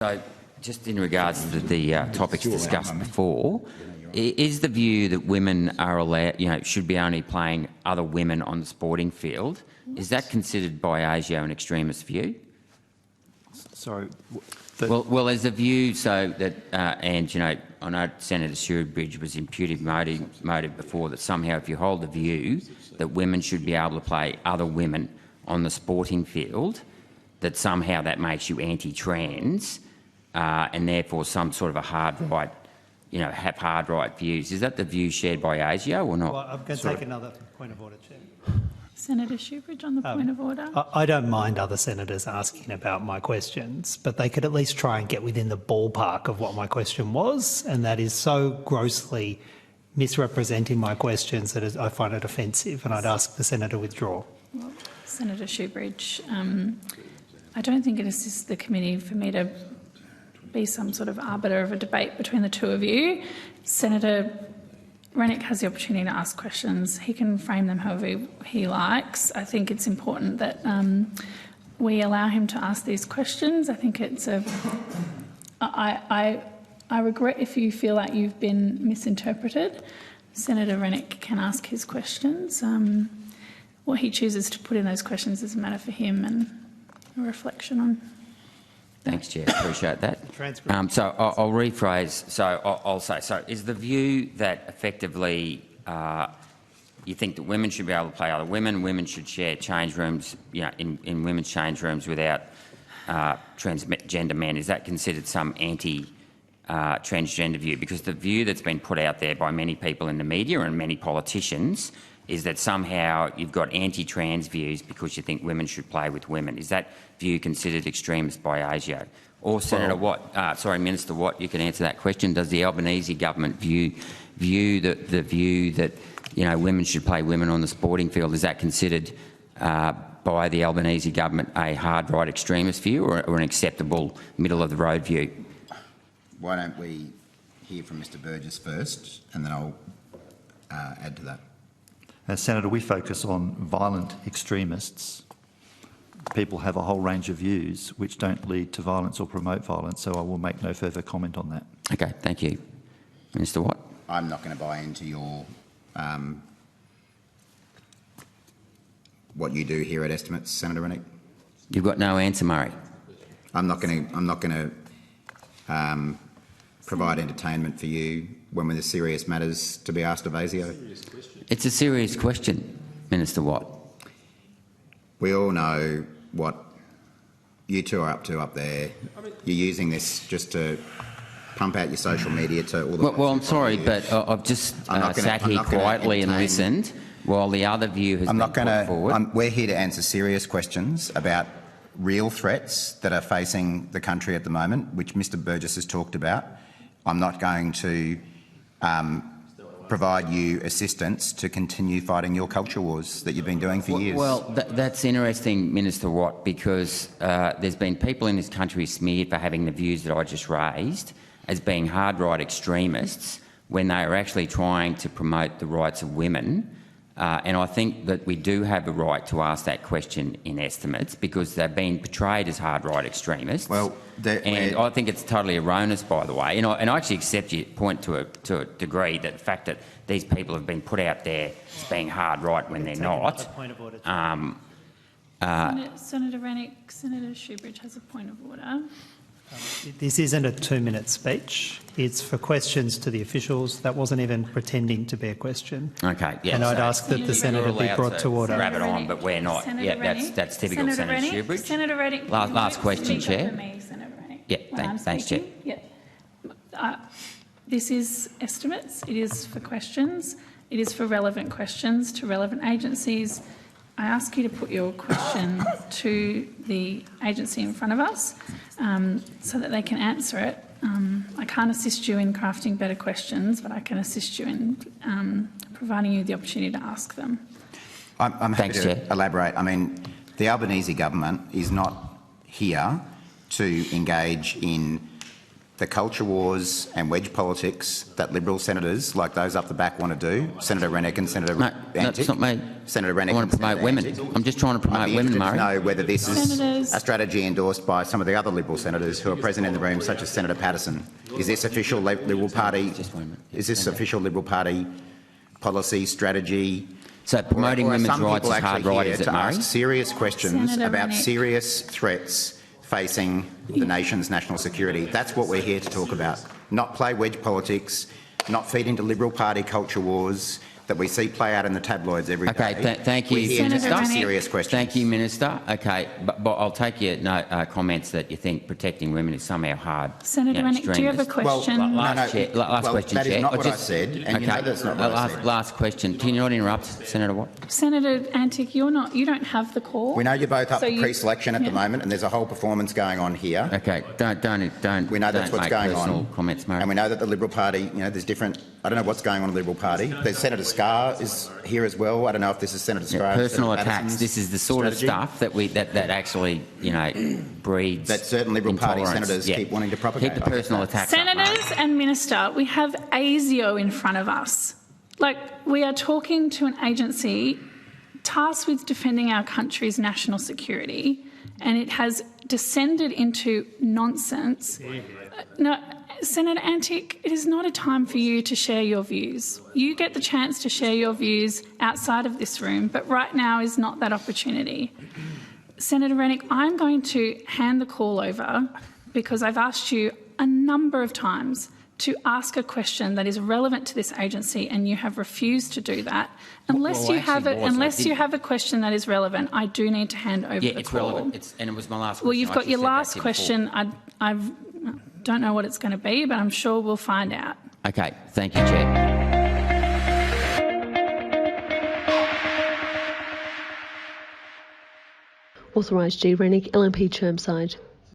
So, just in regards to the topics discussed before, is the view that women are allowed, should be only playing other women on the sporting field? Is that considered by ASIO an extremist view? Sorry. Well, there's a view so that, I know Senator Shoebridge was imputed motive before, that somehow if you hold the view that women should be able to play other women on the sporting field, that somehow that makes you anti-trans, and therefore some sort of a hard right, have hard right views. Is that the view shared by ASIO or not? Well, I'm going to take another point of order, Chair. Senator Shoebridge on the point of order. I don't mind other senators asking about my questions, but they could at least try and get within the ballpark of what my question was, and that is so grossly misrepresenting my questions that I find it offensive, and I'd ask the senator withdraw. Well, Senator Shoebridge, I don't think it assists the committee for me to be some sort of arbiter of a debate between the two of you. Senator Rennick has the opportunity to ask questions. He can frame them however he likes. I think it's important that we allow him to ask these questions. I think it's I regret if you feel like you've been misinterpreted. Senator Rennick can ask his questions. What he chooses to put in those questions is a matter for him and a reflection on. Thanks, Chair. Appreciate that. So I'll rephrase. So I'll say, so is the view that effectively you think that women should be able to play other women should share change rooms, in women's change rooms without transgender men? Is that considered some anti-transgender view? Because the view that's been put out there by many people in the media and many politicians is that somehow you've got anti-trans views because you think women should play with women. Is that view considered extremist by ASIO? Or Senator Minister Watt, you can answer that question. Does the Albanese government view the view that women should play women on the sporting field? Is that considered by the Albanese government a hard right extremist view or an acceptable middle of the road view? Why don't we hear from Mr Burgess first, and then I'll add to that. Senator, we focus on violent extremists. People have a whole range of views which don't lead to violence or promote violence, so I will make no further comment on that. Okay, thank you. Minister Watt? I'm not going to buy into your what you do here at Estimates, Senator Rennick. You've got no answer, Murray. I'm not going to provide entertainment for you when there's serious matters to be asked of ASIO. It's a serious question, Minister Watt. We all know what you two are up to up there. You're using this just to pump out your social media to all the... Well, I'm sorry, but I've just sat here quietly and listened while the other view has been put forward. We're here to answer serious questions about real threats that are facing the country at the moment, which Mr Burgess has talked about. I'm not going to provide you assistance to continue fighting your culture wars that you've been doing for years. Well, that's interesting, Minister Watt, because there's been people in this country smeared for having the views that I just raised as being hard right extremists when they are actually trying to promote the rights of women. And I think that we do have a right to ask that question in Estimates because they've been portrayed as hard right extremists. Well, and I think it's totally erroneous, by the way. And I actually accept your point to a degree, that the fact that these people have been put out there as being hard right when they're not. Senator Rennick, Senator Shoebridge has a point of order. This isn't a 2-minute speech. It's for questions to the officials. That wasn't even pretending to be a question. Okay, yeah. And I'd ask that the senator be brought to order. Grab it on, but we're not. Senator That's typical Senator Shoebridge. Senator Rennick. Last question, Chair. Senator Rennick. Yeah, thanks, Chair. Yeah. This is Estimates. It is for questions. It is for relevant questions to relevant agencies. I ask you to put your question to the agency in front of us so that they can answer it. I can't assist you in crafting better questions, but I can assist you in providing you the opportunity to ask them. I'm happy to elaborate. I mean, the Albanese government is not here to engage in the culture wars and wedge politics that Liberal senators like those up the back want to do, Senator Rennick and Senator No, Antic. that's not me. Senator Rennick I want to and promote Senator women. Antic. I'm just trying to I'd promote be women, interested Murray. to know whether this Senators. is a strategy endorsed by some of the other Liberal senators who are present in the room, such as Senator Patterson. Is this official Liberal Party? Just 1 minute. Is this official Liberal Party policy strategy? So promoting Or are women's some rights people is hard actually right, here is it, to Murray? ask serious questions Senator about Rennick. serious threats facing the nation's national security? That's what we're here to talk about. Not play wedge politics, not feed into Liberal Party culture wars that we see play out in the tabloids every day. Okay, thank you, We're here Senator to ask Rennick. serious questions. Thank you, Minister. Okay, but I'll take your comments that you think protecting women is somehow hard. Senator Rennick, do you have a extremist. question? Last question, that is Chair. not I what I just- said, and you know that's not what I said. Last question. Can you not interrupt, Senator Watt? Senator Antic, you don't have the call. We know you're both up So for you- pre-selection at the yeah. moment, and there's a whole performance going on here. Okay, don't. We know that's don't what's make going personal on. comments, Murray. And we know that the Liberal Party, there's different. I don't know what's going on in the Liberal Party. There's Senator Scarr is here as well. I don't know if this is Senator Scarr. Personal Senator attacks. Patterson's This is the sort strategy. of stuff that actually breeds That certain Liberal Party intolerance. senators Yeah. keep wanting to propagate. Keep the personal attacks up, Murray. Senators and Minister, we have ASIO in front of us. We are talking to an agency tasked with defending our country's national security, and it has descended into nonsense. No, Senator Antic, it is not a time for you to share your views. You get the chance to share your views outside of this room, but right now is not that opportunity. Senator Rennick, I'm going to hand the call over because I've asked you a number of times to ask a question that is relevant to this agency, and you have refused to do that. Unless Well, you have actually, you have a question that is relevant, I do need to hand over Yeah, the it's call. relevant. And it was my last question. Well, you've I got actually your said that last to you question. I don't know what it's going to be, but I'm sure we'll find out. before. Okay, thank you, Chair. Authorised G. Rennick, LNP Chermside.